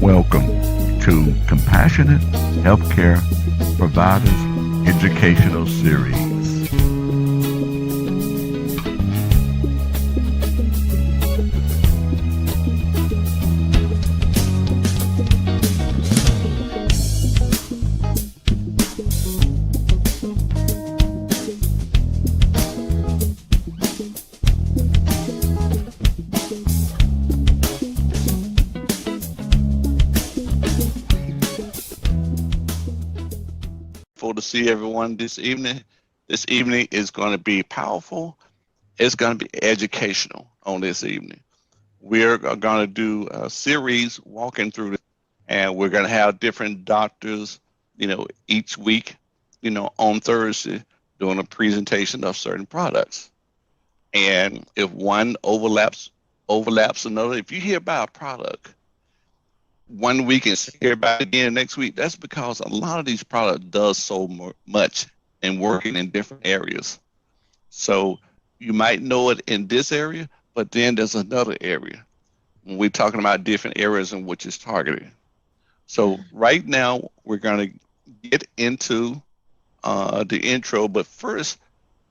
Welcome to Compassionate Healthcare Providers Educational Series. To see everyone this evening. This evening is going to be powerful. It's going to be educational on this evening. We're going to do a series walking through this, and we're going to have different doctors, each week, on Thursday doing a presentation of certain products. And if one overlaps another, if you hear about a product one week and hear about it again next week, that's because a lot of these products does so much and working in different areas. So you might know it in this area, but then there's another area when we're talking about different areas in which it's targeted. So right now we're going to get into the intro, but first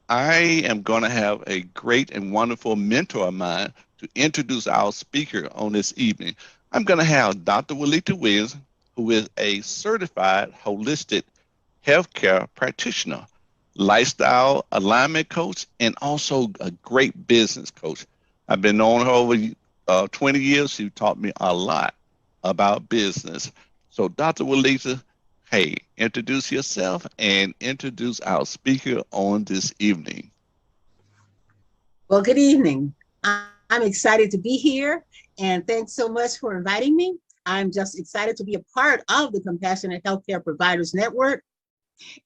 I am going to have a great and wonderful mentor of mine to introduce our speaker on this evening. I'm going to have Dr. Walita Williams, who is a certified holistic healthcare practitioner, lifestyle alignment coach, and also a great business coach. I've been knowing her over 20 years. She taught me a lot about business. So Dr. Walita, hey, introduce yourself and introduce our speaker on this evening. Well, good evening. I'm excited to be here, and thanks so much for inviting me. I'm just excited to be a part of the Compassionate Healthcare Providers Network,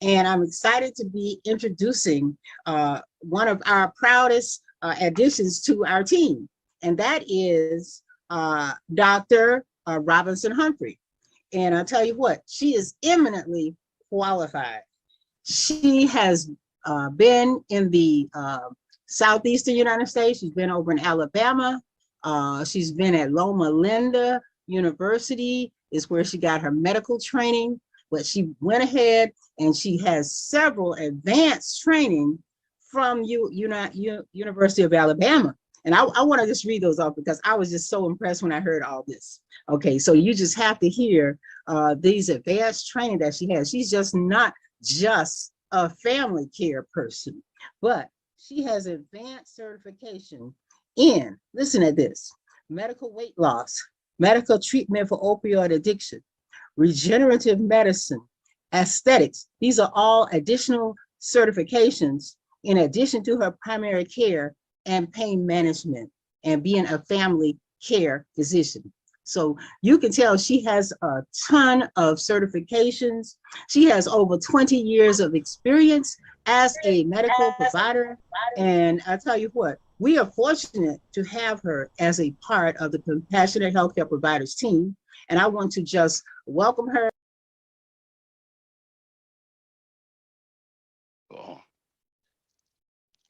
and I'm excited to be introducing one of our proudest additions to our team, and that is Dr. Robinson Humphrey. And I'll tell you what, she is eminently qualified. She has been in the Southeastern United States. She's been over in Alabama. She's been at Loma Linda University, is where she got her medical training, but she went ahead and she has several advanced training from University of Alabama. And I want to just read those off because I was just so impressed when I heard all this. Okay, so you just have to hear these advanced training that she has. She's just not just a family care person, but she has advanced certification in, listen to this, medical weight loss, medical treatment for opioid addiction, regenerative medicine, aesthetics. These are all additional certifications in addition to her primary care and pain management and being a family care physician. So you can tell she has a ton of certifications. She has over 20 years of experience as a medical provider. And I tell you what, we are fortunate to have her as a part of the Compassionate Healthcare Providers team. And I want to just welcome her.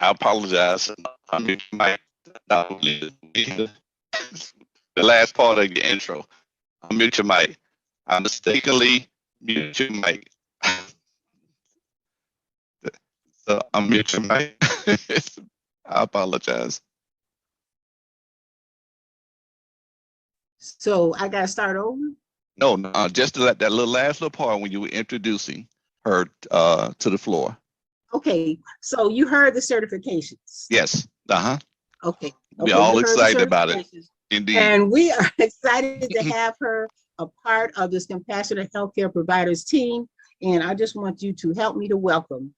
I apologize. The last part of your intro. I'll mute your mic. I mistakenly mute your mic. So I'll mute your mic. I apologize. So I got to start over? No, just to let that last little part when you were introducing her to the floor. Okay, so you heard the certifications. Yes. Okay. We're all excited about it. Indeed. And we are excited to have her a part of this Compassionate Healthcare Providers team. And I just want you to help me to welcome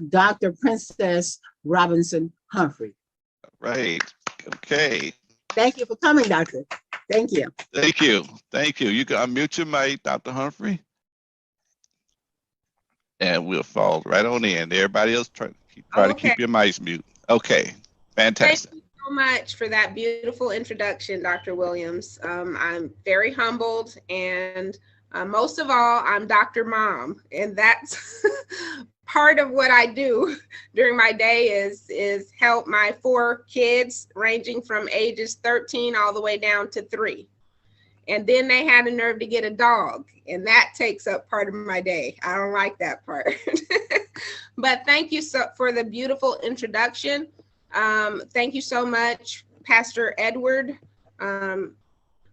Dr. Princess Robinson Humphrey. Right. Okay. Thank you for coming, Doctor. Thank you. Thank you. Thank you. You can unmute your mic, Dr. Humphrey. And we'll fall right on in. Everybody else try to keep your mics mute. Okay. Fantastic. Thank you so much for that beautiful introduction, Dr. Williams. I'm very humbled, and most of all, I'm Dr. Mom, and that's part of what I do during my day is help my 4 kids ranging from ages 13 all the way down to 3. And then they had the nerve to get a dog, and that takes up part of my day. I don't like that part. But thank you for the beautiful introduction. Thank you so much, Pastor Edward,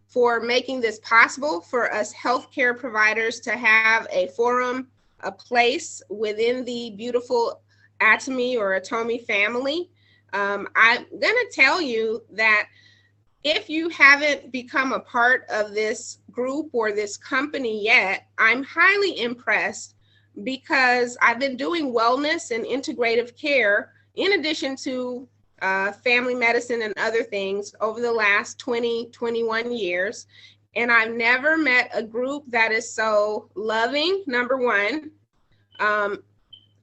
for making this possible for us healthcare providers to have a forum, a place within the beautiful Atomy or Atomy family. I'm gonna tell you that if you haven't become a part of this group or this company yet, I'm highly impressed, because I've been doing wellness and integrative care in addition to family medicine and other things over the last 21 years. And I've never met a group that is so loving, number one,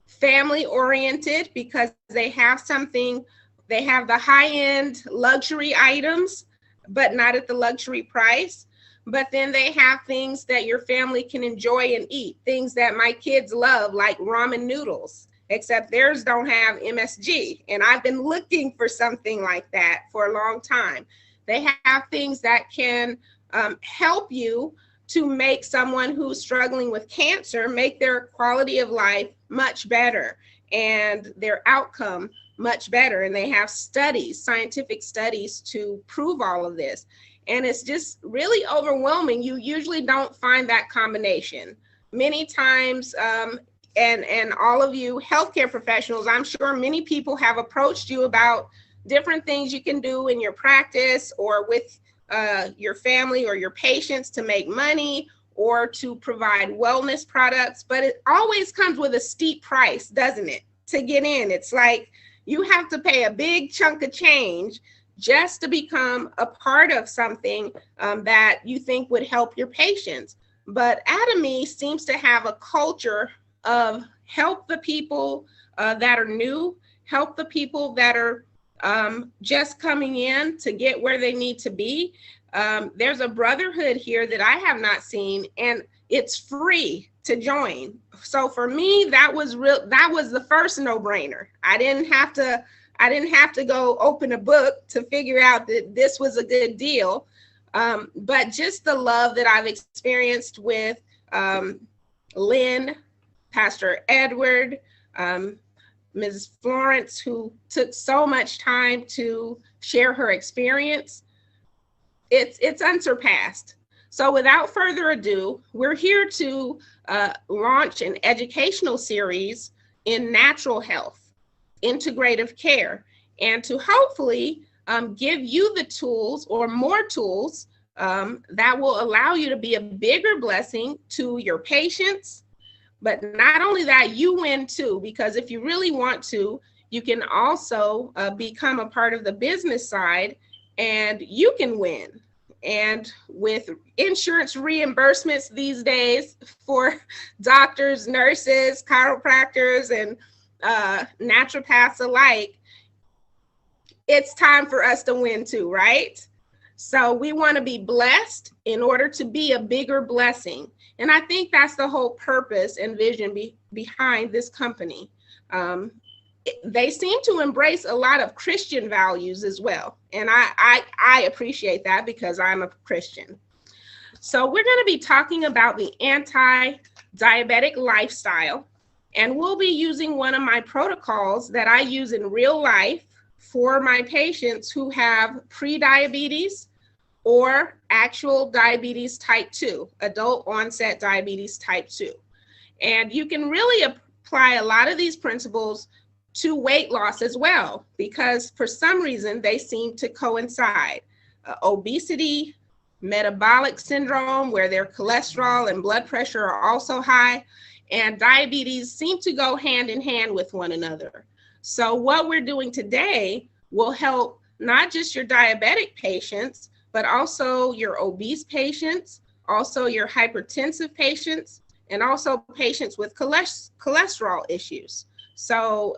family oriented, because they have something, they have the high-end luxury items, but not at the luxury price. But then they have things that your family can enjoy and eat, things that my kids love, like ramen noodles, except theirs don't have MSG. And I've been looking for something like that for a long time. They have things that can help you to make someone who's struggling with cancer, make their quality of life much better and their outcome much better. And they have studies, scientific studies, to prove all of this. And it's just really overwhelming. You usually don't find that combination. Many times, and all of you healthcare professionals, I'm sure many people have approached you about different things you can do in your practice or with your family or your patients to make money or to provide wellness products, but it always comes with a steep price, doesn't it, to get in? It's like you have to pay a big chunk of change just to become a part of something that you think would help your patients. But Atomy seems to have a culture of help the people that are new, help the people that are just coming in to get where they need to be. There's a brotherhood here that I have not seen, and it's free to join. So for me, that was the first no-brainer. I didn't have to go open a book to figure out that this was a good deal. But just the love that I've experienced with Lynn, Pastor Edward, Ms. Florence, who took so much time to share her experience, it's unsurpassed. So without further ado, we're here to launch an educational series in natural health, integrative care, and to hopefully give you the tools or more tools that will allow you to be a bigger blessing to your patients. But not only that, you win too, because if you really want to, you can also become a part of the business side and you can win. And with insurance reimbursements these days for doctors, nurses, chiropractors, and naturopaths alike, it's time for us to win too, right? So we want to be blessed in order to be a bigger blessing. And I think that's the whole purpose and vision behind this company. They seem to embrace a lot of Christian values as well. And I appreciate that because I'm a Christian. So we're going to be talking about the anti-diabetic lifestyle. And we'll be using one of my protocols that I use in real life for my patients who have pre-diabetes or actual diabetes type 2, adult onset diabetes type 2. And you can really apply a lot of these principles to weight loss as well, because for some reason they seem to coincide. Obesity, metabolic syndrome, where their cholesterol and blood pressure are also high, and diabetes seem to go hand in hand with one another. So what we're doing today will help not just your diabetic patients, but also your obese patients, also your hypertensive patients, and also patients with cholesterol issues. So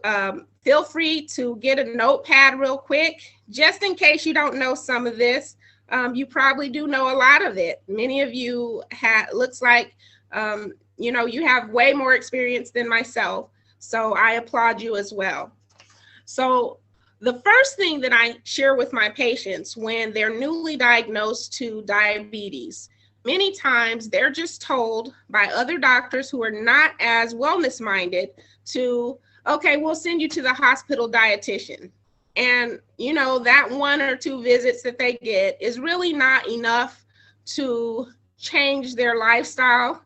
feel free to get a notepad real quick, just in case you don't know some of this. You probably do know a lot of it. Many of you looks like, you have way more experience than myself. So I applaud you as well. So the first thing that I share with my patients when they're newly diagnosed to diabetes, many times they're just told by other doctors who are not as wellness minded to, okay, we'll send you to the hospital dietitian. And, you know, that 1 or 2 visits that they get is really not enough to change their lifestyle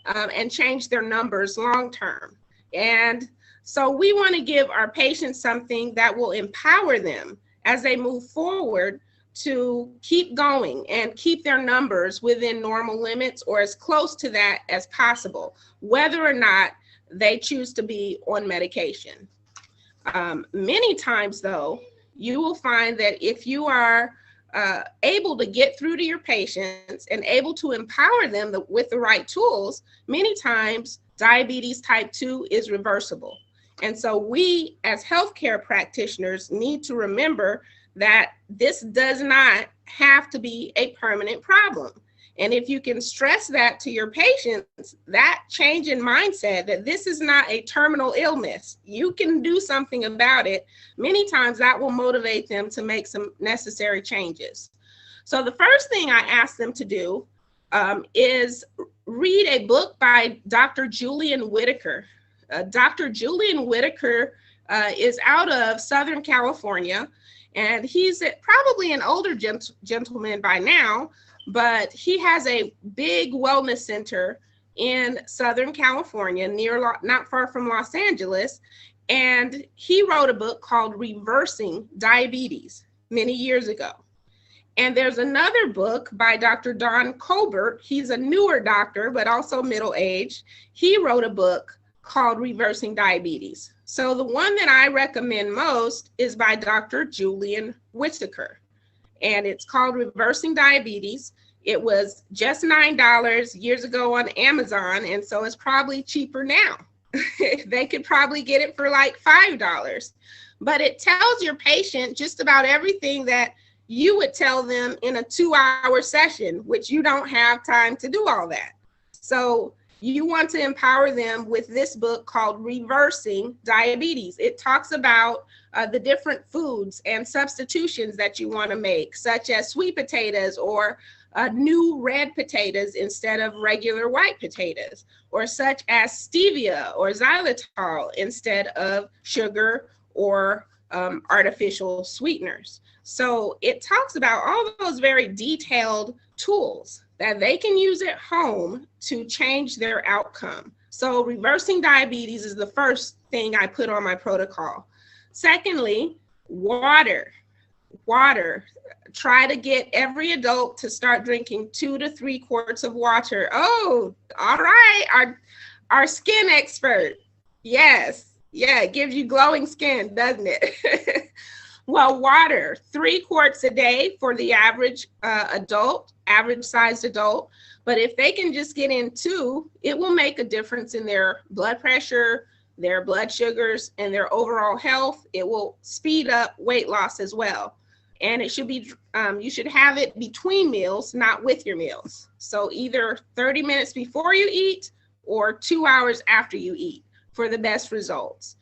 and change their numbers long term. And so we want to give our patients something that will empower them as they move forward to keep going and keep their numbers within normal limits or as close to that as possible, whether or not they choose to be on medication. Many times, though, you will find that if you are able to get through to your patients and able to empower them with the right tools, many times diabetes type 2 is reversible. And so we as healthcare practitioners need to remember that this does not have to be a permanent problem. And if you can stress that to your patients, that change in mindset that this is not a terminal illness, you can do something about it, many times that will motivate them to make some necessary changes. So the first thing I ask them to do is read a book by Dr. Julian Whitaker. Dr. Julian Whitaker is out of Southern California, and he's probably an older gentleman by now, but he has a big wellness center in Southern California, not far from Los Angeles. And he wrote a book called Reversing Diabetes many years ago. And there's another book by Dr. Don Colbert. He's a newer doctor, but also middle-aged. He wrote a book called Reversing Diabetes. So the one that I recommend most is by Dr. Julian Whitaker, and it's called Reversing Diabetes. It was just $9 years ago on Amazon, and so it's probably cheaper now. They could probably get it for like $5, but it tells your patient just about everything that you would tell them in a 2-hour session, which you don't have time to do all that. So you want to empower them with this book called Reversing Diabetes. It talks about the different foods and substitutions that you want to make, such as sweet potatoes or new red potatoes instead of regular white potatoes, or such as stevia or xylitol instead of sugar or artificial sweeteners. So it talks about all those very detailed tools that they can use at home to change their outcome. So reversing diabetes is the first thing I put on my protocol. Secondly, water. Try to get every adult to start drinking 2 to 3 quarts of water. Oh, all right, our skin expert. Yes, yeah, it gives you glowing skin, doesn't it? Well, water, 3 quarts a day for the average adult, average sized adult. But if they can just get in 2, it will make a difference in their blood pressure, their blood sugars, and their overall health. It will speed up weight loss as well. And it should be, you should have it between meals, not with your meals. So either 30 minutes before you eat or 2 hours after you eat for the best results.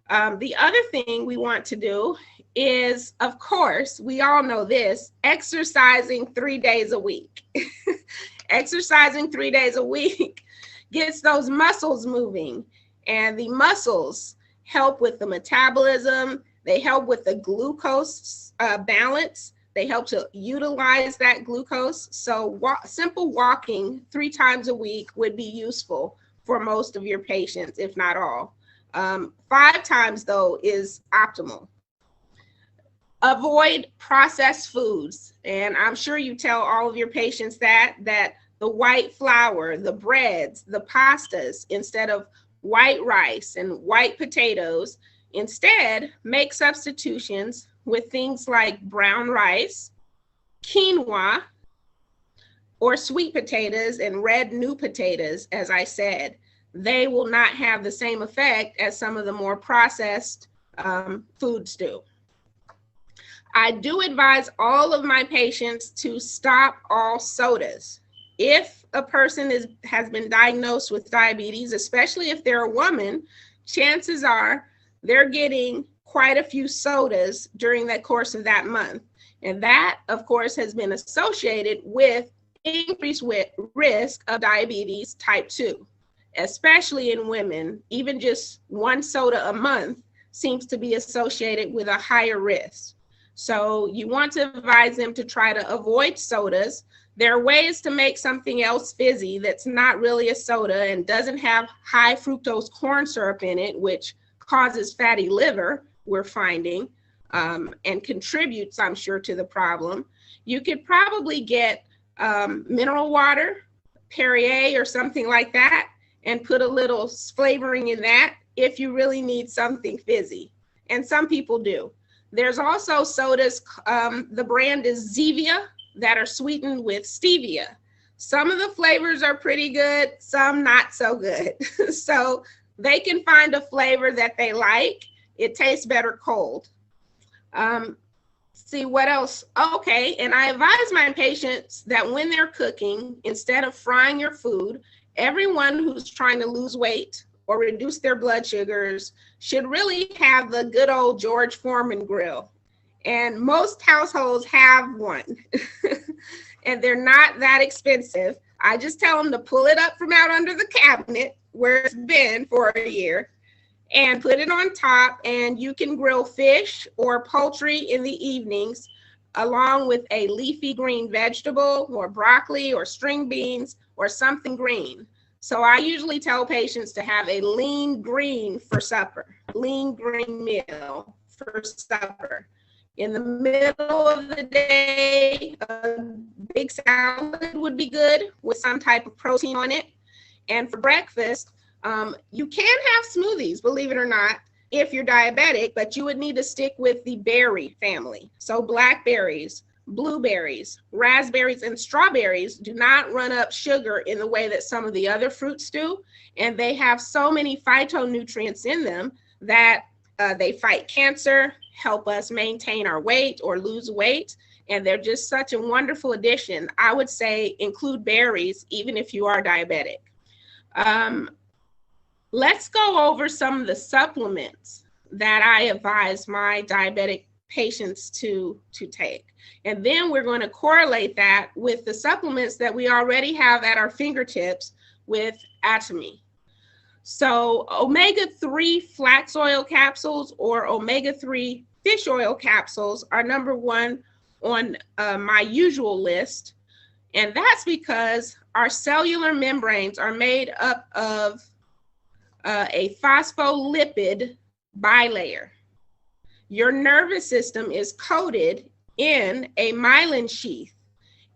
The other thing we want to do is, of course, we all know this, exercising 3 days a week. Exercising 3 days a week gets those muscles moving, and the muscles help with the metabolism. They help with the glucose balance. They help to utilize that glucose. So simple walking 3 times a week would be useful for most of your patients, if not all. 5 times, though, is optimal. Avoid processed foods. And I'm sure you tell all of your patients that the white flour, the breads, the pastas, instead of white rice and white potatoes, instead make substitutions with things like brown rice, quinoa, or sweet potatoes and red new potatoes, as I said. They will not have the same effect as some of the more processed foods do. I do advise all of my patients to stop all sodas. If a person has been diagnosed with diabetes, especially if they're a woman, chances are they're getting quite a few sodas during the course of that month. And that, of course, has been associated with increased risk of diabetes type 2, especially in women. Even just one soda a month seems to be associated with a higher risk. So you want to advise them to try to avoid sodas. There are ways to make something else fizzy that's not really a soda and doesn't have high fructose corn syrup in it, which causes fatty liver, we're finding, and contributes, I'm sure, to the problem. You could probably get mineral water, Perrier or something like that, and put a little flavoring in that if you really need something fizzy. And some people do. There's also sodas, the brand is Zevia, that are sweetened with stevia. Some of the flavors are pretty good, some not so good. So they can find a flavor that they like. It tastes better cold. See what else? Okay, and I advise my patients that when they're cooking, instead of frying your food, everyone who's trying to lose weight or reduce their blood sugars should really have the good old George Foreman grill. And most households have one. And they're not that expensive. I just tell them to pull it up from out under the cabinet where it's been for a year and put it on top, and you can grill fish or poultry in the evenings along with a leafy green vegetable or broccoli or string beans or something green. So I usually tell patients to have a lean green for supper, lean green meal for supper. In the middle of the day, a big salad would be good with some type of protein on it. And for breakfast, you can have smoothies, believe it or not, if you're diabetic, but you would need to stick with the berry family. So blackberries, blueberries, raspberries, and strawberries do not run up sugar in the way that some of the other fruits do. And they have so many phytonutrients in them that they fight cancer, help us maintain our weight or lose weight. And they're just such a wonderful addition. I would say include berries, even if you are diabetic. Let's go over some of the supplements that I advise my diabetic patients to take. And then we're going to correlate that with the supplements that we already have at our fingertips with Atomy. So omega-3 flax oil capsules or omega-3 fish oil capsules are number one on my usual list. And that's because our cellular membranes are made up of a phospholipid bilayer. Your nervous system is coated in a myelin sheath,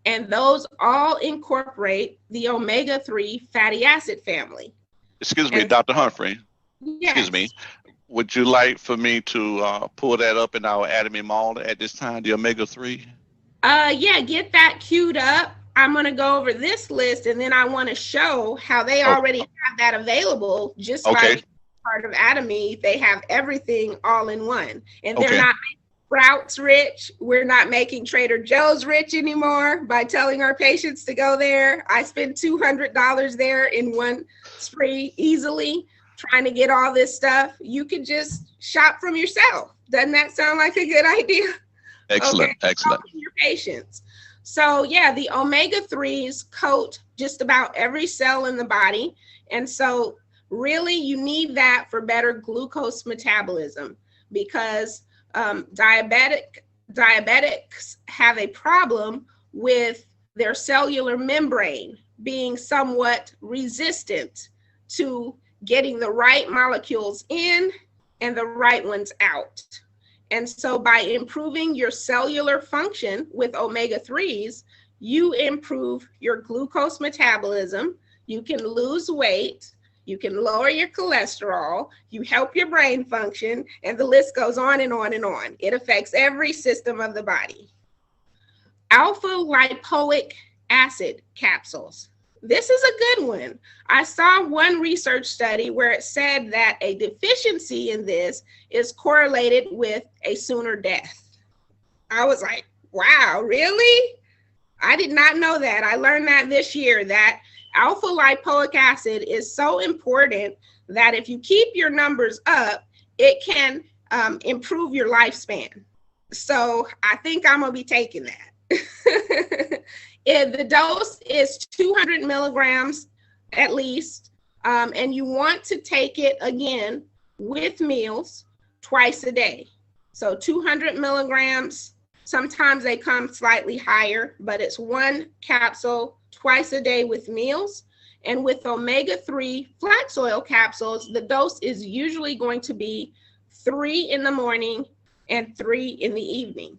and those all incorporate the omega-3 fatty acid family. Excuse me, Dr. Humphrey. Yes. Excuse me. Would you like for me to pull that up in our Atomy Mall at this time, the omega-3? Yeah, get that queued up. I'm going to go over this list, and then I want to show how they already have that available just by being part of Atomy. They have everything all in one. And they're not making Sprouts rich. We're not making Trader Joe's rich anymore by telling our patients to go there. I spend $200 there in one spree easily trying to get all this stuff. You can just shop from yourself. Doesn't that sound like a good idea? Excellent, excellent. Your patients. So yeah, the omega-3s coat just about every cell in the body. And so really you need that for better glucose metabolism, because diabetics have a problem with their cellular membrane being somewhat resistant to getting the right molecules in and the right ones out. And so by improving your cellular function with omega-3s, you improve your glucose metabolism, you can lose weight, you can lower your cholesterol, you help your brain function, and the list goes on and on and on. It affects every system of the body. Alpha lipoic acid capsules. This is a good one. I saw one research study where it said that a deficiency in this is correlated with a sooner death. I was like, wow, really? I did not know that. I learned that this year, that alpha lipoic acid is so important that if you keep your numbers up, it can improve your lifespan. So I think I'm gonna be taking that. The dose is 200 milligrams at least, and you want to take it again with meals twice a day. So 200 milligrams, sometimes they come slightly higher, but it's 1 capsule twice a day with meals. And with omega-3 flax oil capsules, the dose is usually going to be 3 in the morning and 3 in the evening.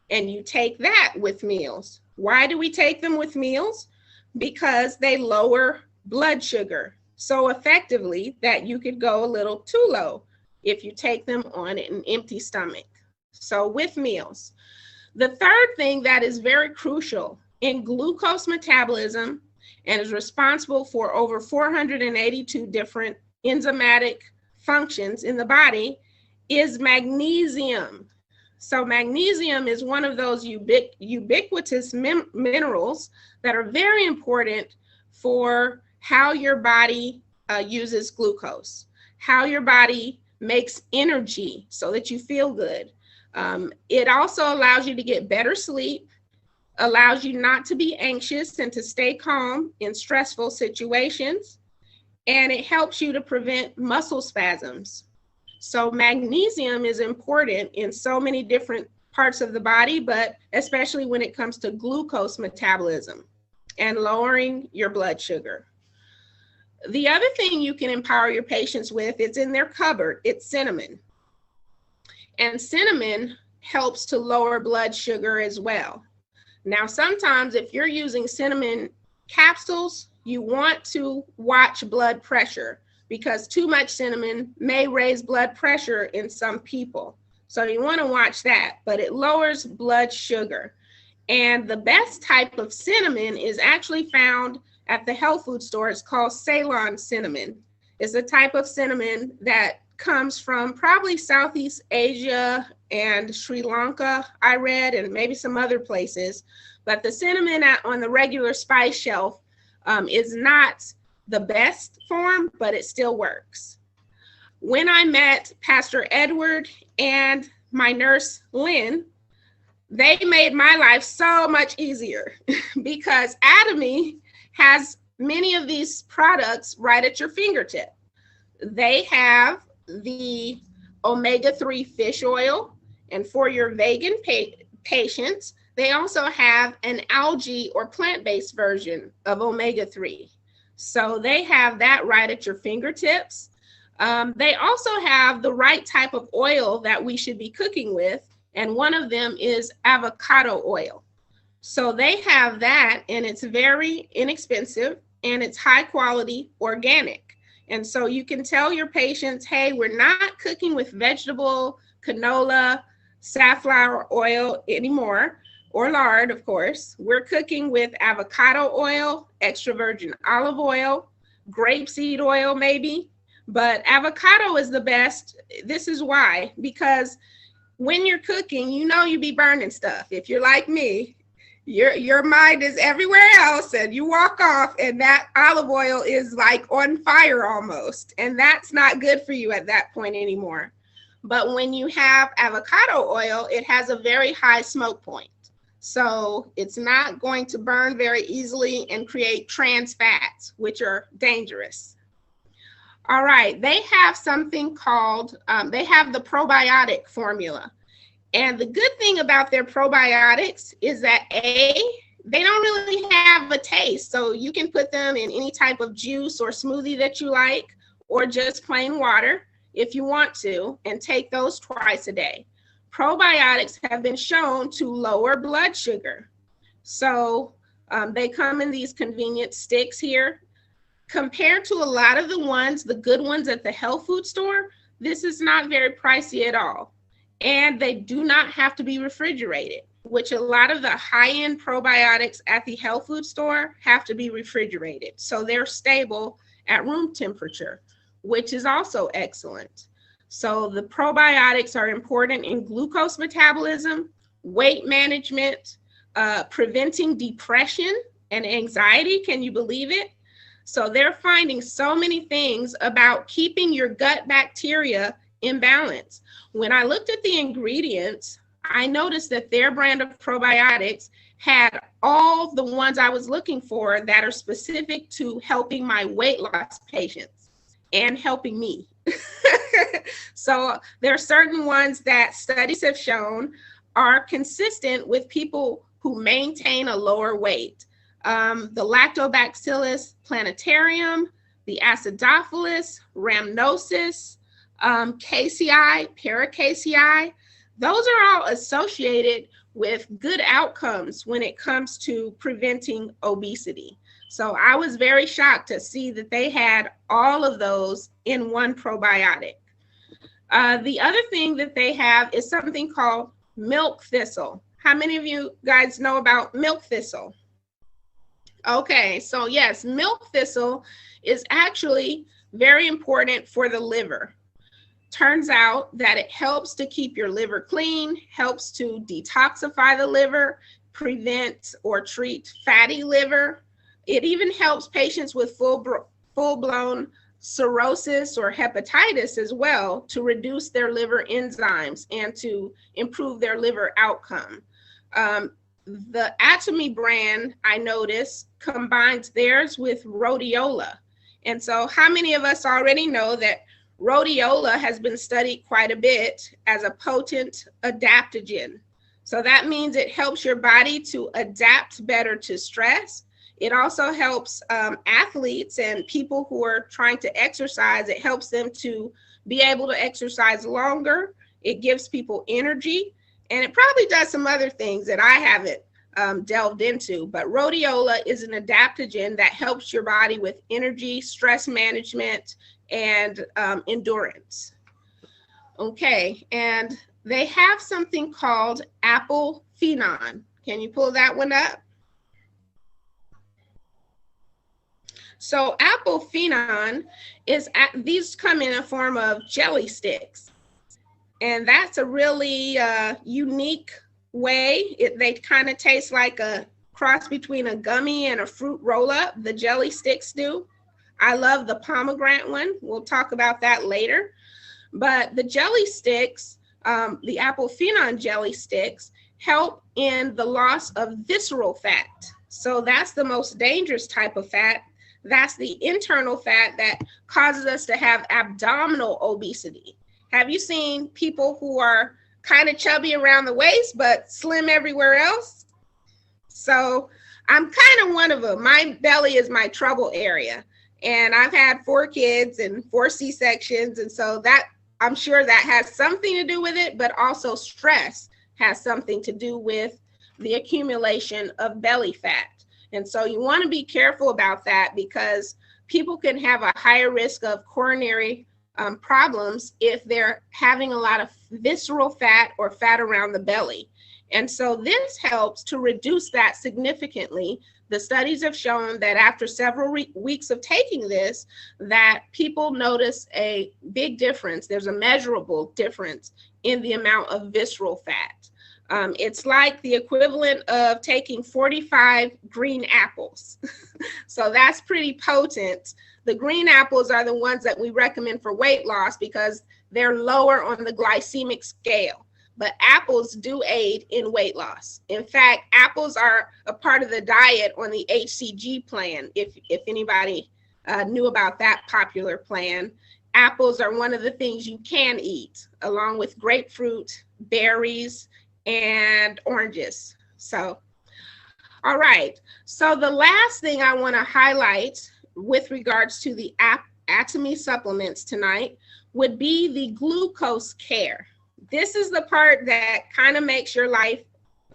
And you take that with meals. Why do we take them with meals? Because they lower blood sugar so effectively that you could go a little too low if you take them on an empty stomach. So with meals. The third thing that is very crucial in glucose metabolism and is responsible for over 482 different enzymatic functions in the body is magnesium. So magnesium is one of those ubiquitous minerals that are very important for how your body uses glucose, how your body makes energy so that you feel good. It also allows you to get better sleep, allows you not to be anxious and to stay calm in stressful situations, and it helps you to prevent muscle spasms. So magnesium is important in so many different parts of the body, but especially when it comes to glucose metabolism and lowering your blood sugar. The other thing you can empower your patients with, it's in their cupboard, it's cinnamon. And cinnamon helps to lower blood sugar as well. Now, sometimes if you're using cinnamon capsules, you want to watch blood pressure because too much cinnamon may raise blood pressure in some people. So you want to watch that, but it lowers blood sugar. And the best type of cinnamon is actually found at the health food store. It's called Ceylon cinnamon. It's a type of cinnamon that comes from probably Southeast Asia and Sri Lanka, I read, and maybe some other places. But the cinnamon on the regular spice shelf is not the best form, but it still works. When I met Pastor Edward and my nurse, Lynn, they made my life so much easier because Atomy has many of these products right at your fingertip. They have the omega-3 fish oil, and for your vegan patients, they also have an algae or plant-based version of omega-3. So they have that right at your fingertips. They also have the right type of oil that we should be cooking with, and one of them is avocado oil. So they have that, and it's very inexpensive, and it's high quality organic. And so you can tell your patients, hey, we're not cooking with vegetable, canola, safflower oil anymore, or lard, of course. We're cooking with avocado oil, extra virgin olive oil, grapeseed oil maybe, but avocado is the best. This is why, because when you're cooking, you know you be burning stuff. If you're like me, your mind is everywhere else and you walk off and that olive oil is like on fire almost. And that's not good for you at that point anymore. But when you have avocado oil, it has a very high smoke point. So it's not going to burn very easily and create trans fats, which are dangerous. All right, they have something called, they have the probiotic formula. And the good thing about their probiotics is that they don't really have a taste. So you can put them in any type of juice or smoothie that you like, or just plain water if you want to, and take those twice a day. Probiotics have been shown to lower blood sugar. So they come in these convenient sticks here. Compared to a lot of the ones, the good ones at the health food store, this is not very pricey at all. And they do not have to be refrigerated, which a lot of the high-end probiotics at the health food store have to be refrigerated. So they're stable at room temperature, which is also excellent. So the probiotics are important in glucose metabolism, weight management, preventing depression and anxiety. Can you believe it? So they're finding so many things about keeping your gut bacteria in balance. When I looked at the ingredients, I noticed that their brand of probiotics had all the ones I was looking for that are specific to helping my weight loss patients and helping me. So there are certain ones that studies have shown are consistent with people who maintain a lower weight. The Lactobacillus plantarum, the Acidophilus, rhamnosus, KCI, para-KCI, those are all associated with good outcomes when it comes to preventing obesity. So I was very shocked to see that they had all of those in one probiotic. The other thing that they have is something called milk thistle. How many of you guys know about milk thistle? Okay, so yes, milk thistle is actually very important for the liver. Turns out that it helps to keep your liver clean, helps to detoxify the liver, prevent or treat fatty liver. It even helps patients with full-blown cirrhosis or hepatitis as well to reduce their liver enzymes and to improve their liver outcome. The Atomy brand, I noticed, combines theirs with rhodiola. And so how many of us already know that rhodiola has been studied quite a bit as a potent adaptogen? So that means it helps your body to adapt better to stress. It also helps athletes and people who are trying to exercise. It helps them to be able to exercise longer. It gives people energy, and it probably does some other things that I haven't delved into. But rhodiola is an adaptogen that helps your body with energy, stress management, and endurance. Okay, and they have something called apple phenon. Can you pull that one up? So apple phenon is, these come in a form of jelly sticks. And that's a really unique way. They kind of taste like a cross between a gummy and a fruit roll-up, the jelly sticks do. I love the pomegranate one. We'll talk about that later. But the jelly sticks, the apple phenon jelly sticks, help in the loss of visceral fat. So that's the most dangerous type of fat. That's the internal fat that causes us to have abdominal obesity. Have you seen people who are kind of chubby around the waist, but slim everywhere else? So I'm kind of one of them. My belly is my trouble area. And I've had 4 kids and 4 C-sections. And so that, I'm sure that has something to do with it, but also stress has something to do with the accumulation of belly fat. And so you want to be careful about that, because people can have a higher risk of coronary problems if they're having a lot of visceral fat or fat around the belly. And so this helps to reduce that significantly. The studies have shown that after several weeks of taking this, that people notice a big difference. There's a measurable difference in the amount of visceral fat. It's like the equivalent of taking 45 green apples. So that's pretty potent. The green apples are the ones that we recommend for weight loss because they're lower on the glycemic scale. But apples do aid in weight loss. In fact, apples are a part of the diet on the HCG plan, if anybody knew about that popular plan. Apples are one of the things you can eat, along with grapefruit, berries, and oranges. So, all right. So the last thing I want to highlight with regards to the Atomy supplements tonight would be the glucose care. This is the part that kind of makes your life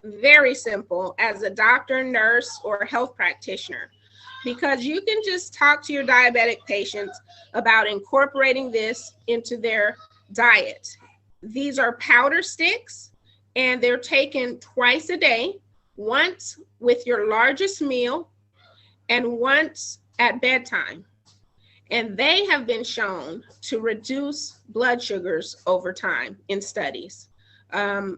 very simple as a doctor, nurse, or health practitioner, because you can just talk to your diabetic patients about incorporating this into their diet. These are powder sticks, and they're taken twice a day, once with your largest meal and once at bedtime. And they have been shown to reduce blood sugars over time in studies.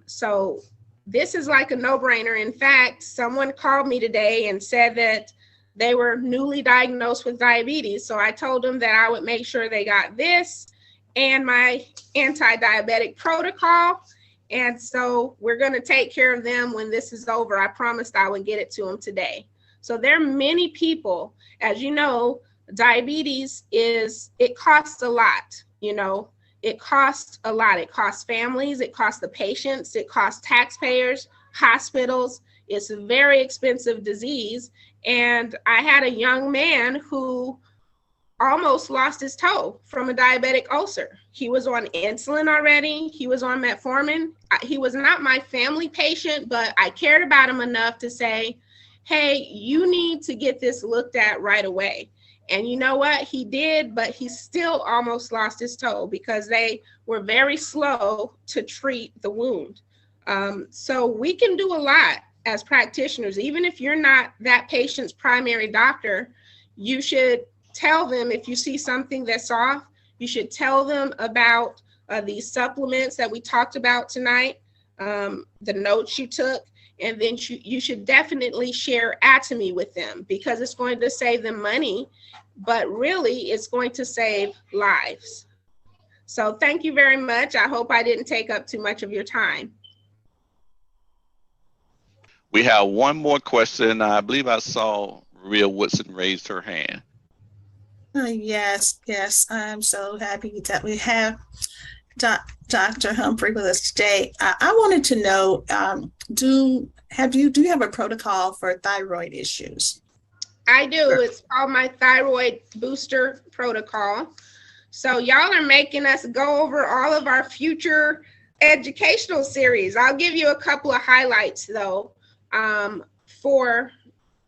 So this is like a no-brainer. In fact, someone called me today and said that they were newly diagnosed with diabetes. So I told them that I would make sure they got this and my anti-diabetic protocol. And so we're going to take care of them when this is over. I promised I would get it to them today. So there are many people, as you know, diabetes it costs a lot, you know, it costs a lot. It costs families, it costs the patients, it costs taxpayers, hospitals. It's a very expensive disease. And I had a young man who almost lost his toe from a diabetic ulcer. He was on insulin already. He was on metformin. He was not my family patient, but I cared about him enough to say, hey, you need to get this looked at right away. And you know what? He did, but he still almost lost his toe because they were very slow to treat the wound. So we can do a lot as practitioners. Even if you're not that patient's primary doctor, you should tell them if you see something that's off. You should tell them about these supplements that we talked about tonight, the notes you took, and then you should definitely share Atomy with them because it's going to save them money, but really it's going to save lives. So thank you very much. I hope I didn't take up too much of your time. We have one more question. I believe I saw Maria Woodson raised her hand. Yes. I'm so happy that we have Dr. Humphrey with us today. I wanted to know, do you have a protocol for thyroid issues? I do. It's called my thyroid booster protocol. So y'all are making us go over all of our future educational series. I'll give you a couple of highlights though, for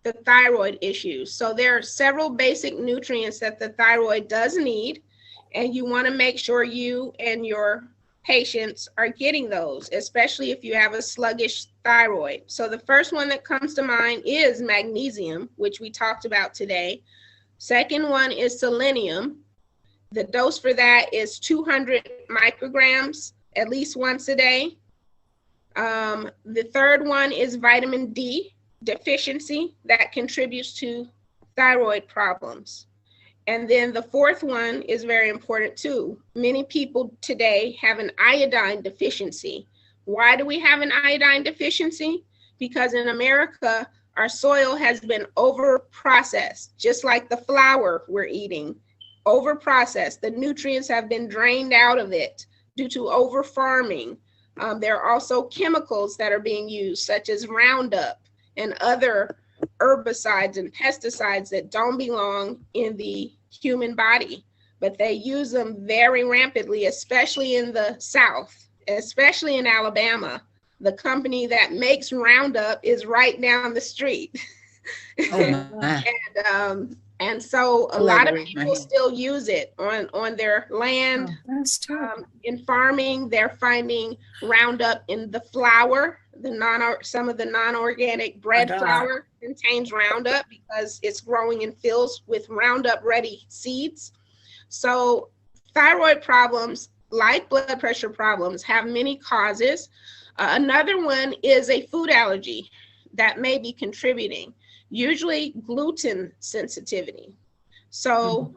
the thyroid issues. So there are several basic nutrients that the thyroid does need, and you want to make sure you and your patients are getting those, especially if you have a sluggish thyroid. So the first one that comes to mind is magnesium, which we talked about today. Second one is selenium. The dose for that is 200 micrograms at least once a day. The third one is vitamin D deficiency that contributes to thyroid problems. And then the fourth one is very important too. Many people today have an iodine deficiency. Why do we have an iodine deficiency? Because in America, our soil has been over-processed, just like the flour we're eating, over-processed. The nutrients have been drained out of it due to over-farming. There are also chemicals that are being used, such as Roundup and other herbicides and pesticides that don't belong in the human body, but they use them very rampantly, especially in the South, especially in Alabama. The company that makes Roundup is right down the street. Oh my. And so a lot of people still use it on their land. Oh, that's true. In farming, they're finding Roundup in the flour. Some of the non-organic bread flour contains Roundup because it's growing in fields with Roundup ready seeds. So thyroid problems, like blood pressure problems, have many causes. Another one is a food allergy that may be contributing, usually gluten sensitivity. So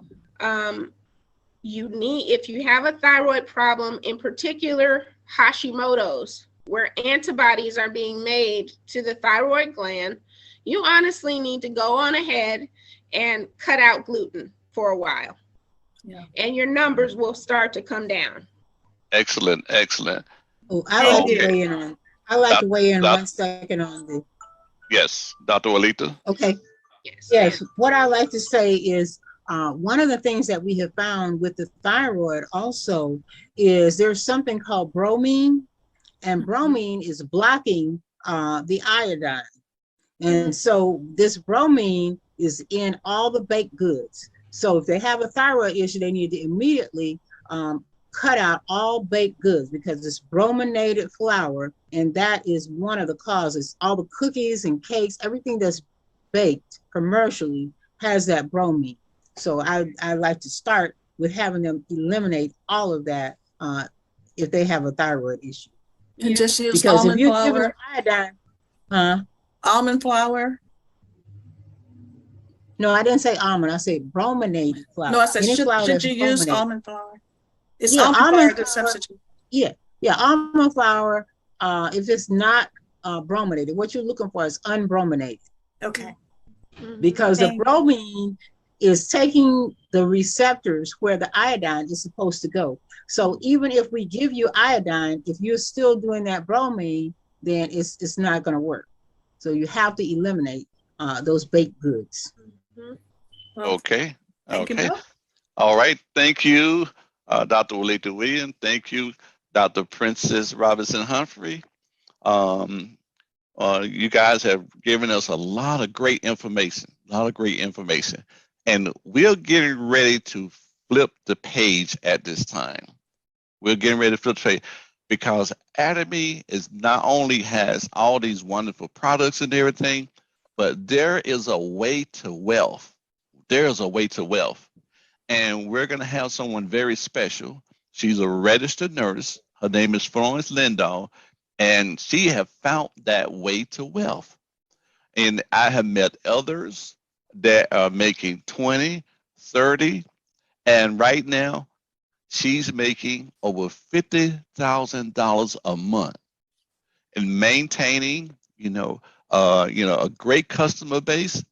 if you have a thyroid problem, in particular Hashimoto's, where antibodies are being made to the thyroid gland, you honestly need to go on ahead and cut out gluten for a while. Yeah. And your numbers will start to come down. Excellent. Oh, I like to weigh in on. I like to weigh in 1 second on the. Yes, Dr. Walita. Okay. Yes. What I like to say is one of the things that we have found with the thyroid also is there's something called bromine, and bromine is blocking the iodine. And so this bromine is in all the baked goods. So if they have a thyroid issue, they need to immediately cut out all baked goods because it's brominated flour, and that is one of the causes. All the cookies and cakes, everything that's baked commercially has that bromine. So I like to start with having them eliminate all of that if they have a thyroid issue. And just use because almond if you flour. give them iodine, Almond flour. No, I didn't say almond. I said brominated flour. No, I said should you use brominated. almond flour? It's Yeah, almond flour to substitute. yeah, almond flour. If it's not brominated, what you're looking for is unbrominated, Okay. because the Thank- bromine is taking the receptors where the iodine is supposed to go. So even if we give you iodine, if you're still doing that bromine, then it's not going to work. So you have to eliminate those baked goods. well, Okay. Thank you Okay. both. All right. Thank you, Dr. Walita Williams. Thank you, Dr. Princess Robinson Humphrey. You guys have given us a lot of great information, And we're getting ready to flip the page at this time. We're getting ready to flip the page because Atomy is not only has all these wonderful products and everything, but there is a way to wealth. There's a way to wealth. And we're going to have someone very special. She's a registered nurse. Her name is Florence Lindahl, and she have found that way to wealth. And I have met others that are making 20, 30, and right now she's making over $50,000 a month and maintaining, a great customer base.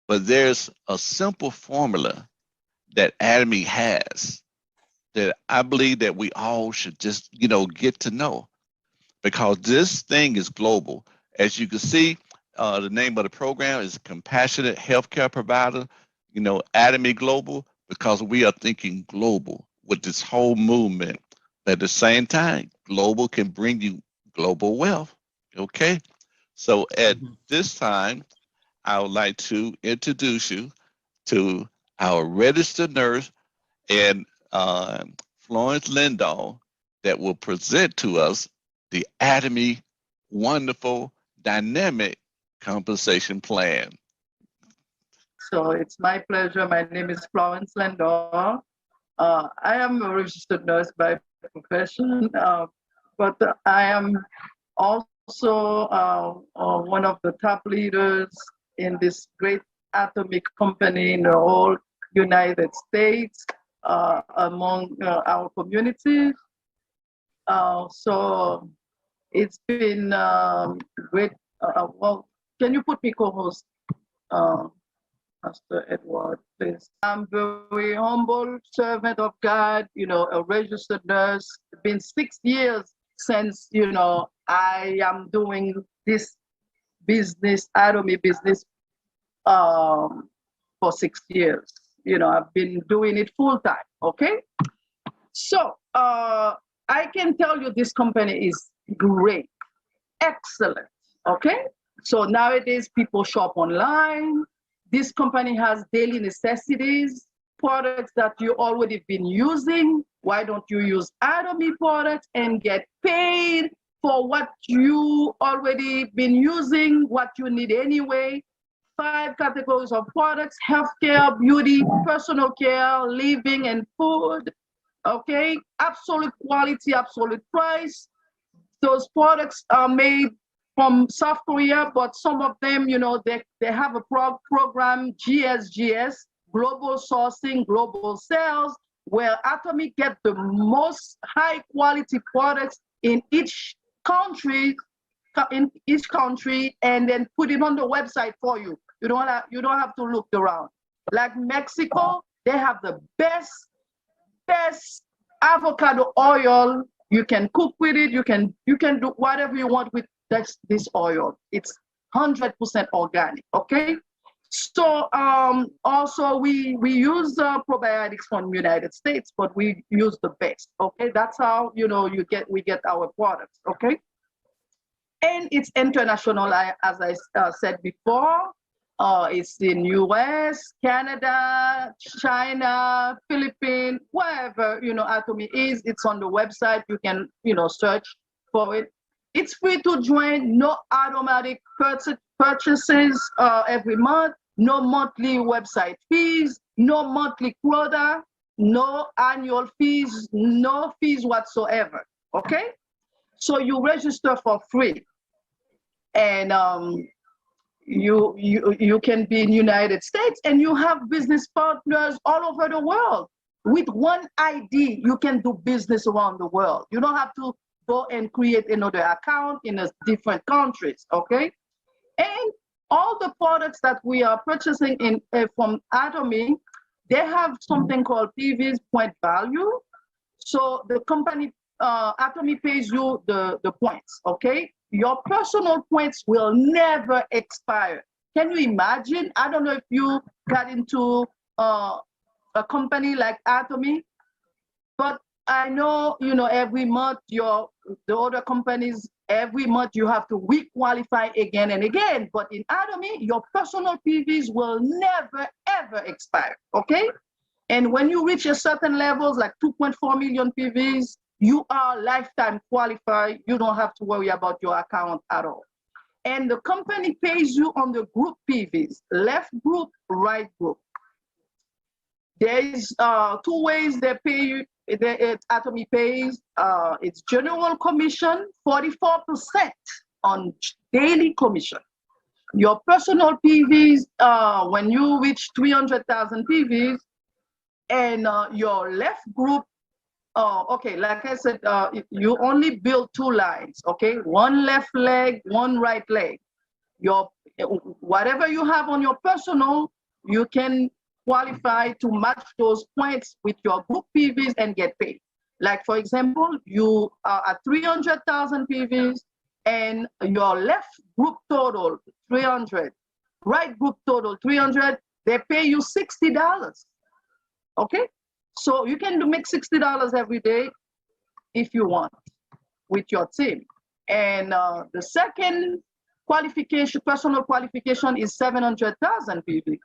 But there's a simple formula that Atomy has that I believe that we all should just, get to know, because this thing is global. As you can see, the name of the program is Compassionate Healthcare Provider, Atomy Global, because we are thinking global with this whole movement. But at the same time, global can bring you global wealth. Okay. So at this time, I would like to introduce you to our registered nurse and Florence Lindahl that will present to us the Atomy wonderful dynamic compensation plan. So it's my pleasure. My name is Florence Lindahl. I am a registered nurse by profession, but I am also one of the top leaders in this great atomic company in the whole United States, among our communities. So it's been great. Well, can you put me co-host, Pastor Edward, please? I'm very humble servant of God, a registered nurse. It's been 6 years since, I am doing this business, Atomy business, for 6 years. I've been doing it full time, okay? So I can tell you this company is great, excellent, okay? So nowadays people shop online. This company has daily necessities, products that you already been using. Why don't you use Atomy products and get paid for what you already been using, what you need anyway? 5 categories of products: healthcare, beauty, personal care, living, and food. Okay, absolute quality, absolute price. Those products are made from South Korea, but some of them, they have a program, GSGS, Global Sourcing, Global Sales, where Atomy get the most high quality products in each country, and then put it on the website for you. You don't have to look around. Like Mexico, they have the best avocado oil. You can cook with it. You can do whatever you want with this oil. It's 100% organic. Okay. So also we use probiotics from United States, but we use the best. Okay, that's how we get our products. Okay, and it's international. As I said before. It's in US, Canada, China, Philippines, wherever Atomy is. It's on the website. You can search for it. It's free to join. No automatic purchases every month. No monthly website fees. No monthly quota. No annual fees. No fees whatsoever. Okay, so you register for free, and you can be in United States, and you have business partners all over the world. with one ID, you can do business around the world. You don't have to go and create another account in a different countries, okay? And all the products that we are purchasing in from Atomy, they have something called PVs, point value. So the company, Atomy pays you the points, okay? Your personal points will never expire. Can you imagine? I don't know if you got into a company like Atomy, but I know, you know, every month the other companies, every month you have to re-qualify again and again. But in Atomy, your personal PVs will never, ever expire, okay? And when you reach a certain levels, like 2.4 million PVs, you are lifetime qualified. You don't have to worry about your account at all. And the company pays you on the group PVs, left group, right group. There is 2 ways they pay you. Atomy pays. It's general commission, 44% on daily commission. Your personal PVs, when you reach 300,000 PVs, and your left group, okay, like I said, you only build 2 lines, okay? One left leg, one right leg. Whatever you have on your personal, you can qualify to match those points with your group PVs and get paid. Like, for example, you are at 300,000 PVs and your left group total 300, right group total 300, they pay you $60. Okay, so you can make $60 every day if you want with your team. And the second qualification, personal qualification, is 700,000 PV.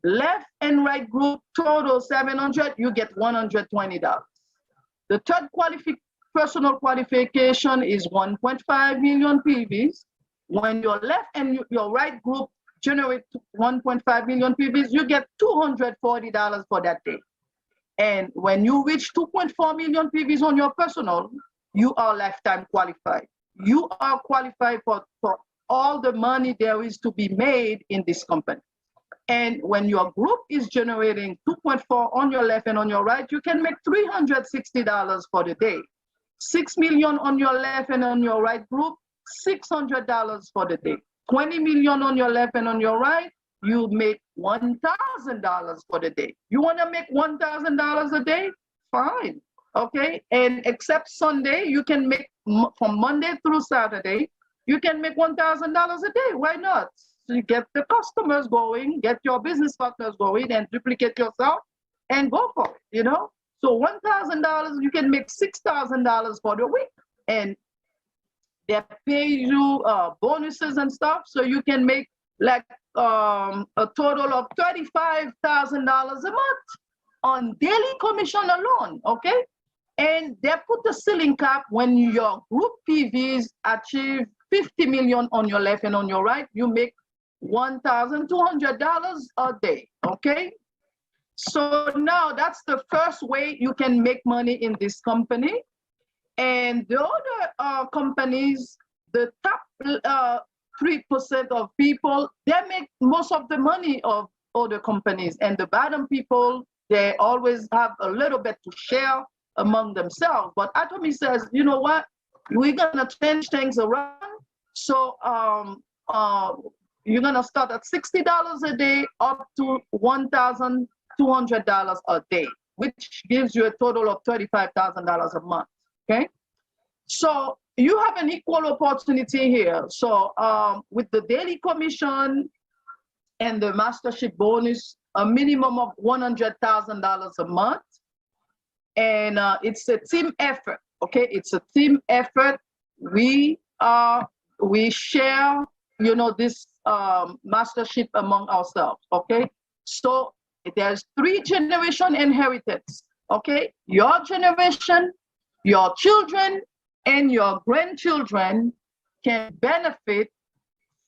Left and right group total 700, you get $120. The third personal qualification is 1.5 million PVs. When your left and your right group generate 1.5 million PVs, you get $240 for that day. And when you reach 2.4 million PVs on your personal, you are lifetime qualified. You are qualified for all the money there is to be made in this company. And when your group is generating 2.4 on your left and on your right, you can make $360 for the day. 6 million on your left and on your right group, $600 for the day. 20 million on your left and on your right, you make $1,000 for the day. You want to make $1,000 a day? Fine. Okay. And except Sunday, you can make from Monday through Saturday, you can make $1,000 a day. Why not? So you get the customers going, get your business partners going, and duplicate yourself and go for it, you know? So $1,000, you can make $6,000 for the week. And they pay you bonuses and stuff, so you can make like a total of $35,000 a month on daily commission alone, okay? And they put the ceiling cap when your group PVs achieve 50 million on your left and on your right, you make $1,200 a day, okay? So now that's the first way you can make money in this company. And the other companies, the top 3% of people, they make most of the money of other companies. And the bottom people, they always have a little bit to share among themselves. But Atomy says, you know what? We're gonna change things around. So you're gonna start at $60 a day up to $1,200 a day, which gives you a total of $35,000 a month, okay? So you have an equal opportunity here. So with the daily commission and the mastership bonus, a minimum of $100,000 a month. And it's a team effort, okay? It's a team effort. We share, you know, this mastership among ourselves, okay? So there's 3-generation inheritance, okay? Your generation, your children, and your grandchildren can benefit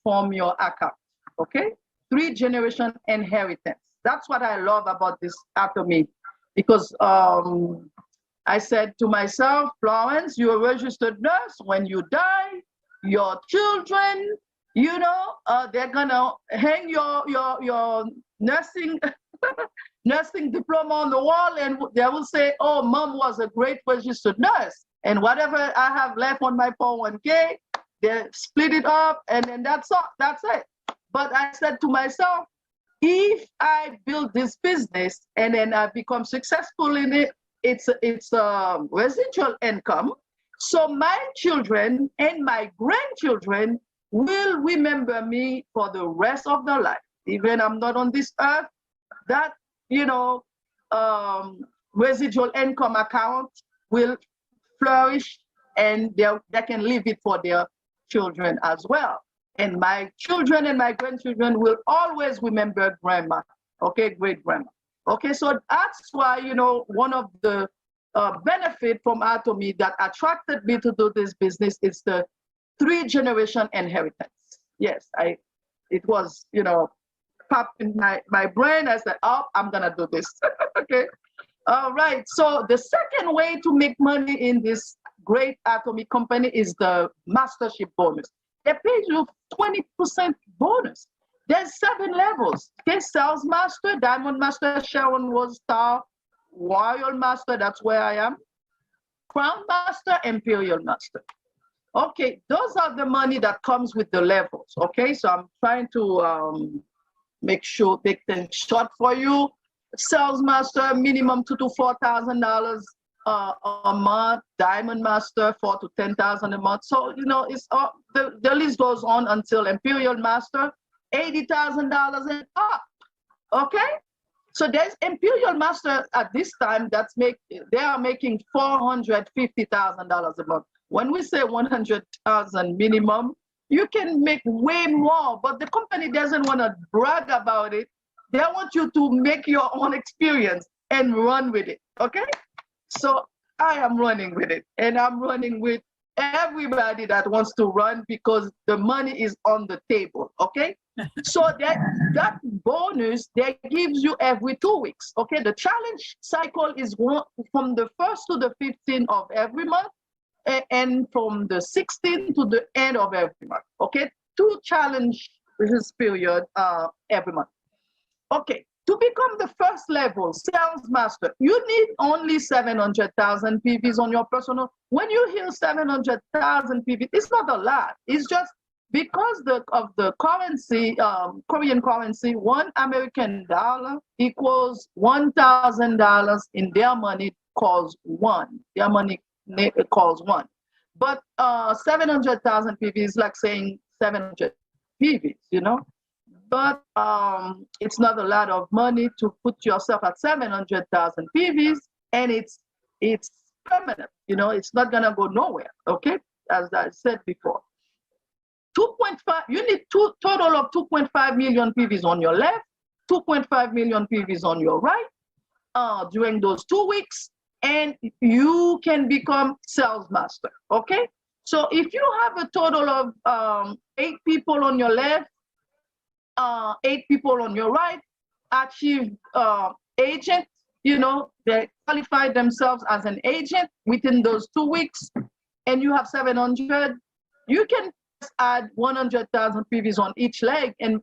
from your account, okay? 3-generation inheritance. That's what I love about this Atomy, because I said to myself, Florence, you're a registered nurse. When you die, your children, you know, they're gonna hang your nursing nursing diploma on the wall, and they will say, oh, mom was a great registered nurse. And whatever I have left on my 401k, they split it up, and then that's all. That's it. But I said to myself, if I build this business and then I become successful in it, it's a residual income. So my children and my grandchildren will remember me for the rest of their life. Even I'm not on this earth, that, residual income account will flourish, and they can leave it for their children as well. And my children and my grandchildren will always remember grandma, okay, great grandma. Okay, so that's why, one of the benefit from Atomy that attracted me to do this business is the 3-generation inheritance. Yes, it was, popped in my brain. I said, oh, I'm gonna do this. Okay. All right. So the second way to make money in this great Atomy company is the mastership bonus. They pay you 20% bonus. There's 7 levels. Okay, sales master, diamond master, Sharon was star, royal master, that's where I am, crown master, imperial master. Okay, those are the money that comes with the levels. Okay, so I'm trying to make things short for you. Sales master, minimum $2,000 to $4,000 a month. Diamond master, $4,000 to $10,000 a month. So it's all, the list goes on until imperial master, $80,000 and up. Okay, so there's imperial master at this time they are making $450,000 a month. When we say 100,000 minimum, you can make way more, but the company doesn't want to brag about it. They want you to make your own experience and run with it. Okay, so I am running with it, and I'm running with everybody that wants to run because the money is on the table. Okay, so that bonus they gives you every 2 weeks. Okay, the challenge cycle is from the 1st to the 15th of every month, and from the 16th to the end of every month. Okay, 2 challenge period every month. Okay, to become the first level sales master, you need only 700,000 PVs on your personal. When you hear 700,000 PVs, it's not a lot. It's just because of the currency, Korean currency, $1 American equals $1,000 in their money calls 1. Their money calls 1. But 700,000 PVs is like saying 700 PVs, But it's not a lot of money to put yourself at 700,000 PVs, and it's permanent. It's not gonna go nowhere. Okay, as I said before, 2.5. You need total of 2.5 million PVs on your left, 2.5 million PVs on your right during those 2 weeks, and you can become sales master. Okay, so if you have a total of 8 people on your left, 8 people on your right, achieve agent, they qualify themselves as an agent within those 2 weeks, and you have 700, you can add 100,000 PVs on each leg and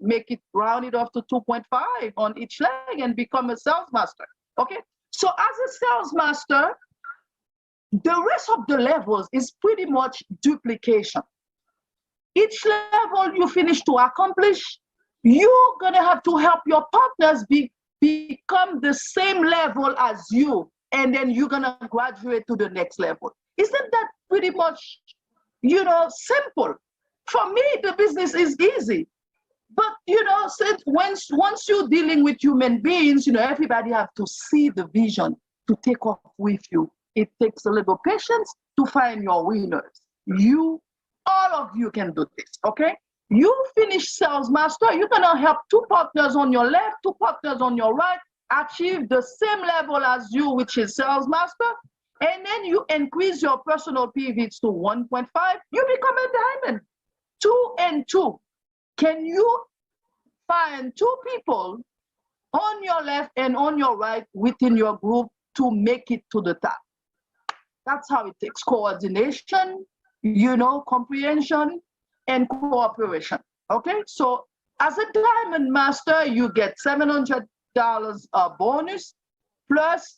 make it round it off to 2.5 on each leg and become a sales master. Okay, so as a sales master, the rest of the levels is pretty much duplication. Each level you finish to accomplish, you're gonna have to help your partners become the same level as you, and then you're gonna graduate to the next level. Isn't that pretty much, simple? For me, the business is easy. But since once you're dealing with human beings, everybody have to see the vision to take off with you. It takes a little patience to find your winners. All of you can do this, okay? You finish sales master, you're gonna help 2 partners on your left, 2 partners on your right, achieve the same level as you, which is sales master, and then you increase your personal PVs to 1.5, you become a diamond. 2 and 2. Can you find 2 people on your left and on your right within your group to make it to the top? That's how it takes coordination, comprehension, and cooperation. Okay, so as a diamond master, you get 700 bonus, plus,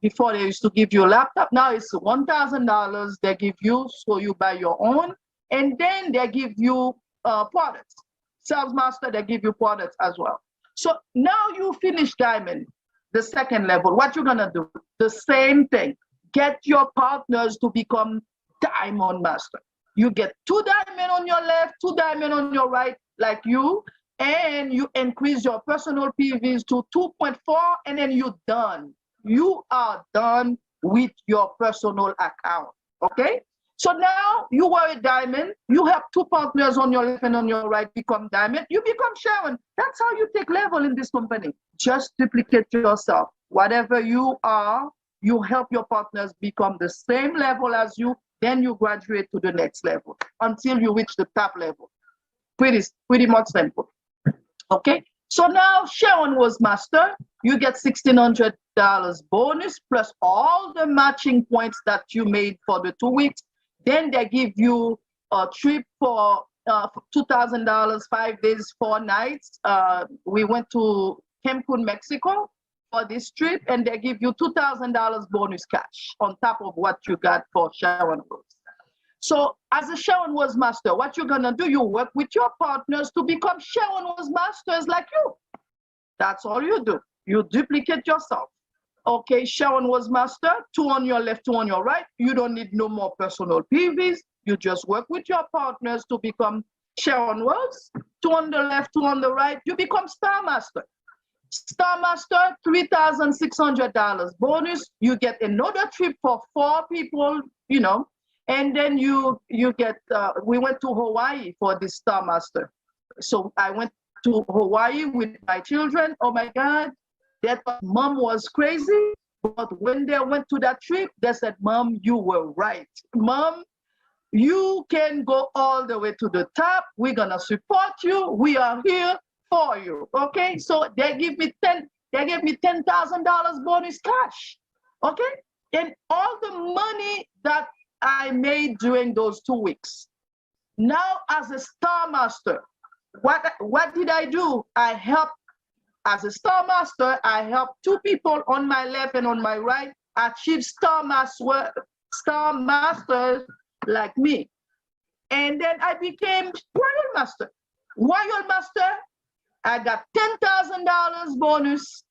before they used to give you a laptop, now it's $1,000 they give you, so you buy your own, and then they give you products. Sales master, they give you products as well. So now you finish diamond, the second level. What you're gonna do? The same thing. Get your partners to become diamond master. You get 2 diamond on your left, 2 diamond on your right, like you, and you increase your personal PVs to 2.4, and then you're done. You are done with your personal account, okay? So now you were a diamond, you have 2 partners on your left and on your right become diamond, you become Sharon. That's how you take level in this company. Just duplicate yourself. Whatever you are, you help your partners become the same level as you, then you graduate to the next level until you reach the top level. Pretty much simple. Okay, so now Sharon was master. You get $1,600 bonus plus all the matching points that you made for the 2 weeks. Then they give you a trip for $2,000, 5 days, 4 nights. We went to Cancun, Mexico for this trip, and they give you $2,000 bonus cash on top of what you got for Sharon Rose. So as a Sharon was master, what you're gonna do, you work with your partners to become Sharon was masters like you. That's all you do. You duplicate yourself. Okay, Sharon was master, 2 on your left, 2 on your right. You don't need no more personal PVs. You just work with your partners to become Sharon was, 2 on the left, 2 on the right. You become Star Master. Star Master, $3,600 bonus. You get another trip for 4 people, and then you get, we went to Hawaii for this Star Master. So I went to Hawaii with my children. Oh my God, that mom was crazy. But when they went to that trip, they said, Mom, you were right. Mom, you can go all the way to the top. We're gonna support you. We are here for you. Okay, so they gave me $10,000 bonus cash. Okay, and all the money that I made during those 2 weeks. Now, as a Star Master, what did I do? As a Star Master, I helped 2 people on my left and on my right achieve Star Masters like me. And then I became Royal Master. Royal Master, I got $10,000 bonus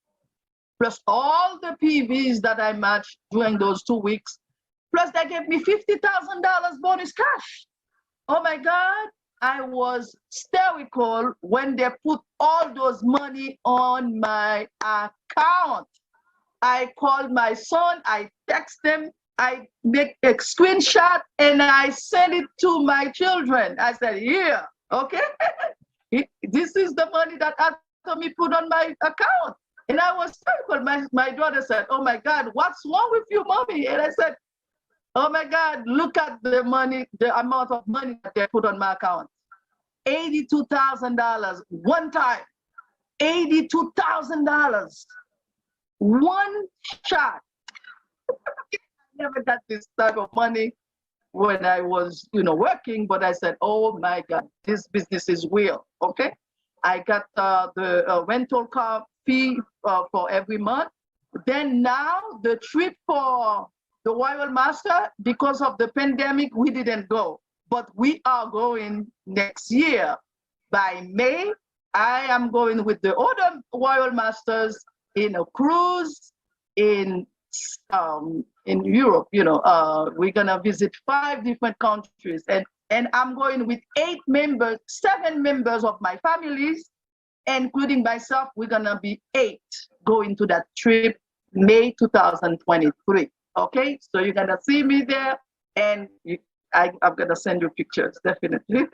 plus all the PVs that I matched during those 2 weeks. Plus they gave me $50,000 bonus cash. Oh my God, I was hysterical when they put all those money on my account. I called my son, I text them, I make a screenshot, and I send it to my children. I said, here, okay? This is the money that Atomy put on my account. And I was hysterical. My daughter said, oh my God, what's wrong with you, mommy? And I said, oh my God, look at the money, the amount of money that they put on my account. $82,000 one time. $82,000. One shot. I never got this type of money when I was, working, but I said, oh my God, this business is real, okay? I got the rental car fee for every month. Then now the trip for the Royal Master, because of the pandemic, we didn't go, but we are going next year. By May, I am going with the other Royal Masters in a cruise in Europe. We're gonna visit 5 different countries, and I'm going with 7 members of my families, including myself. We're gonna be 8 going to that trip, May 2023. Okay, so you're gonna see me there, and I'm gonna send you pictures, definitely.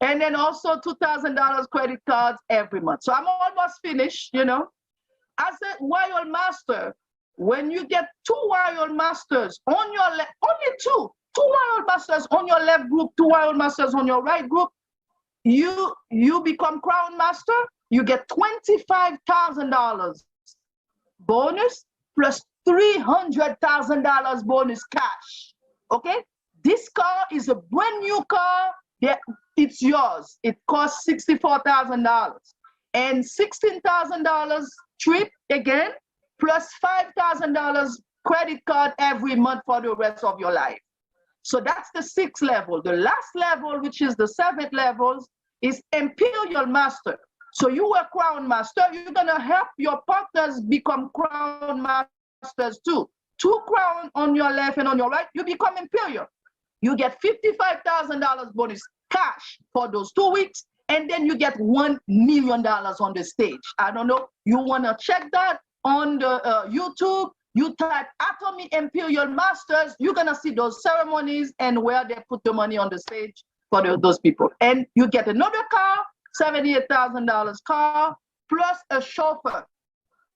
And then also $2,000 credit cards every month. So I'm almost finished, As a Royal Master, when you get 2 Royal Masters on your left, only 2 Royal Masters on your left group, 2 Royal Masters on your right group, you become Crown Master, you get $25,000 bonus plus $300,000 bonus cash. Okay, this car is a brand new car. It's yours. It costs $64,000. and $16,000 trip again, plus $5,000 credit card every month for the rest of your life. So that's the 6th level. The last level, which is the 7th level, is Imperial Master. So you are Crown Master, you're gonna help your partners become Crown Masters too. 2 crowns on your left and on your right, you become Imperial. You get $55,000 bonus cash for those 2 weeks, and then you get $1 million on the stage. I don't know, you wanna check that on the YouTube, you type Atomy Imperial Masters, you're gonna see those ceremonies and where they put the money on the stage for those people. And you get another car, $78,000 car, plus a chauffeur.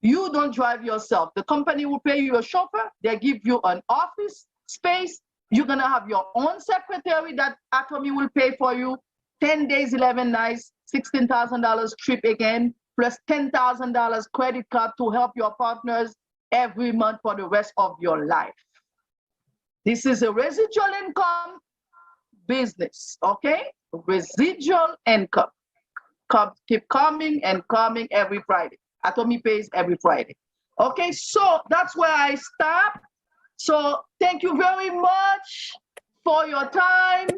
You don't drive yourself. The company will pay you a chauffeur. They give you an office space. You're gonna have your own secretary that Atomy will pay for you. 10 days, 11 nights, $16,000 trip again, plus $10,000 credit card to help your partners every month for the rest of your life. This is a residual income business, okay? Residual income. Keep coming and coming every Friday. Atomy pays every Friday. Okay, so that's where I stop. So thank you very much for your time.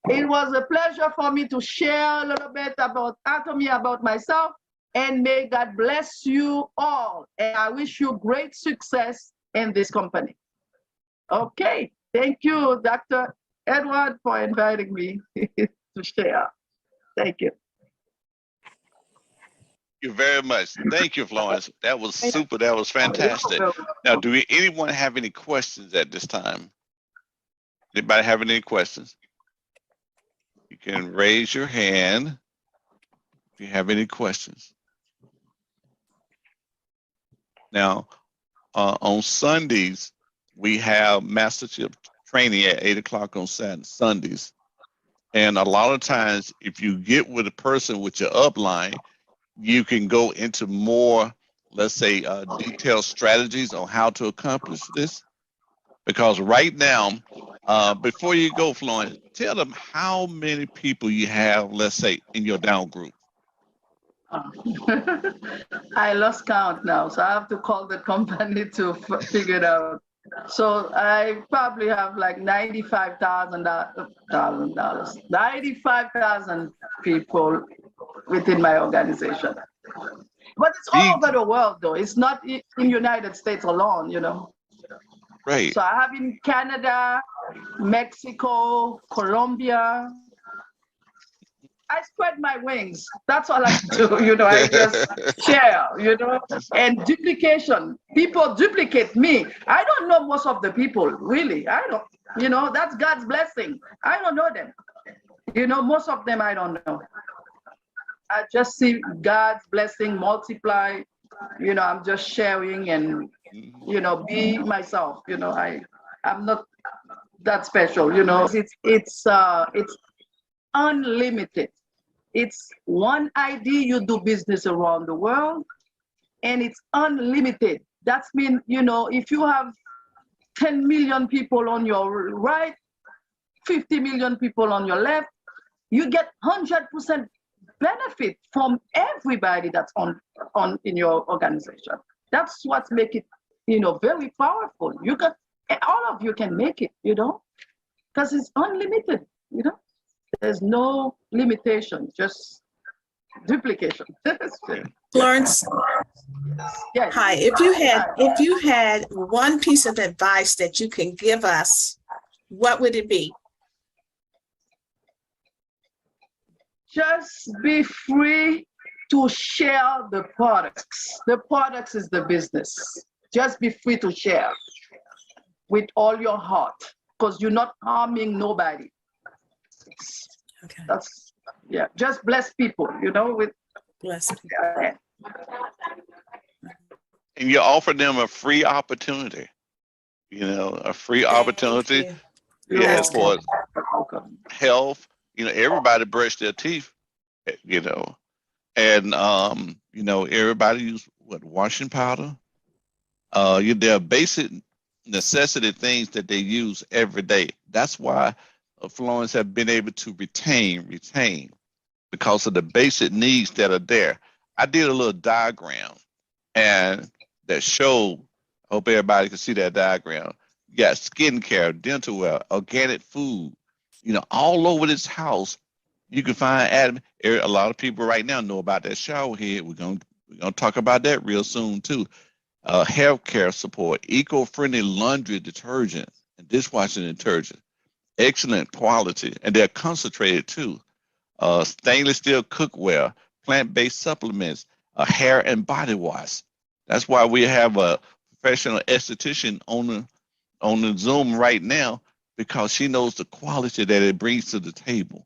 It was a pleasure for me to share a little bit about Atomy, about myself, and may God bless you all. And I wish you great success in this company. Okay, thank you, Dr. Edward, for inviting me to share. Thank you. You very much. Thank you, Florence. That was super. That was fantastic. Now, do anyone have any questions at this time? Anybody have any questions? You can raise your hand if you have any questions. Now, on Sundays, we have mastership training at 8 o'clock on Sundays. And a lot of times, if you get with a person with your upline, you can go into more, let's say, detailed strategies on how to accomplish this. Because right now, before you go, Florence, tell them how many people you have, let's say, in your down group. I lost count now, so I have to call the company to figure it out. So I probably have like $95,000 people within my organization. But it's all over the world, though. It's not in United States alone, you know. Right. So I have in Canada, Mexico, Colombia. I spread my wings. That's all I do, you know. I just share, you know. And duplication. People duplicate me. I don't know most of the people, really. I don't, you know, that's God's blessing. I don't know them. You know, most of them I don't know. I just see God's blessing multiply. You know, I'm just sharing and, you know, be myself. You know, I'm not that special. You know, it's unlimited. It's one ID. You do business around the world, and it's unlimited. That means, you know, if you have 10 million people on your right, 50 million people on your left, you get 100% benefit from everybody that's on in your organization. That's what makes it, you know, very powerful. You can, all of you can make it, you know, because it's unlimited, you know. There's no limitation, just duplication. Florence, Yes. hi. If you had one piece of advice that you can give us, what would it be? Just be free to share the products. The products is the business. Just be free to share with all your heart, because you're not harming nobody. Okay. That's, yeah, just bless people, you know, with Bless you. And you offer them a free opportunity, you know, a free opportunity. Yeah, That's for welcome. health. You know, everybody brush their teeth, you know, and, you know, everybody use what, washing powder? There are basic necessity things that they use every day. That's why Florence have been able to retain because of the basic needs that are there. I did a little diagram and that showed, I hope everybody can see that diagram. You got skincare, dental wear, organic food, all over this house. You can find Adam. A lot of people right now know about that shower head. We're gonna talk about that real soon too. Healthcare support, eco-friendly laundry detergent and dishwashing detergent, excellent quality, and they're concentrated too. Stainless steel cookware, plant-based supplements, hair and body wash. That's why we have a professional esthetician on the Zoom right now, because she knows the quality that it brings to the table.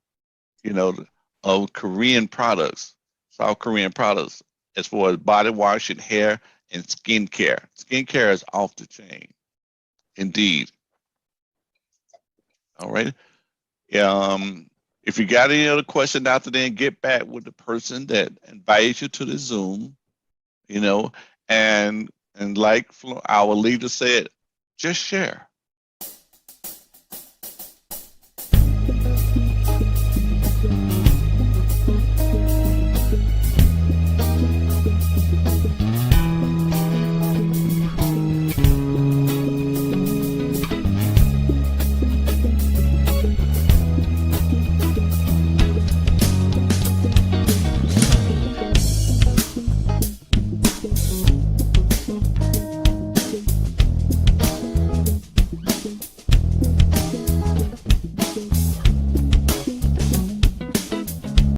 Of Korean products, South Korean products, as far as body wash and hair and skincare. Skincare is off the chain, indeed. All right. If you got any other question after then, get back with the person that invited you to the Zoom, and like our leader said, just share.